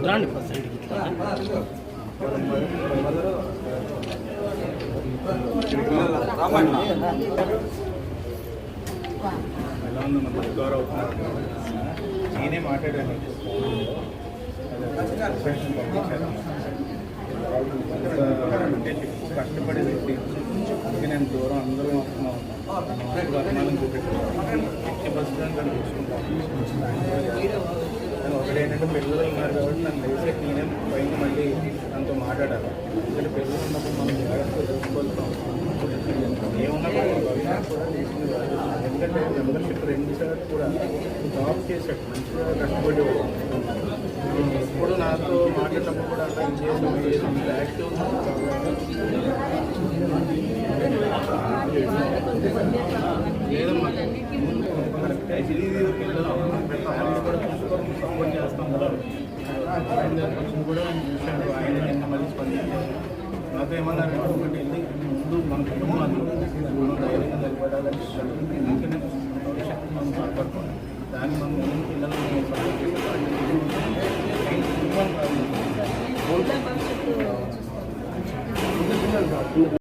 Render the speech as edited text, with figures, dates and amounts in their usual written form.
రాండి ఫస్ట్ సైడ్కి. ఎలా ఉందో మన గౌరవ అవుతున్నారు. నేనే మాట్లాడాను పంపించాను అంటే కష్టపడే వ్యక్తి అందుకే నేను దూరం అందరూ వస్తున్నాను వర్ణాలను చూపెట్టుకుంటాను ఎట్టి బస్సులను తను చూసుకుంటాను. నేను ఒకటేంటంటే పిల్లలు ఉన్నారు కాబట్టి నన్ను లేసే నేనే పైన మళ్ళీ తనతో మాట్లాడాలి. ఎందుకంటే పిల్లలు ఉన్నప్పుడు మనం జాగ్రత్తగా చూసుకోవాల్సిన ఏమన్నా కూడా ఎందుకంటే మెంబర్షిప్ 2 సార్లు కూడా జాబ్ చేశాడు మంచిగా కష్టపడేవాడు. ఎప్పుడు నాతో మాట్లాడినప్పుడు కూడా అలా చేసాం యాక్టివ్ లేదమ్మా పిల్లలు కూడా చూసుకోవడం సపోర్ట్ చేస్తాం కదా. ఆయన కొంచెం కూడా చూశాడు. ఆయన నిన్న మళ్ళీ స్పందించారు. నాతో ఏమన్నారు ఒకటి వెళ్ళి ముందు మన కుటుంబాలు మనం ధైర్యంగా నిలబడాలని ఎందుకంటే భవిష్యత్తు మనం మాట్లాడుకోవాలి. దాన్ని మనం ముందు పిల్లలు సపోర్ట్ చేసే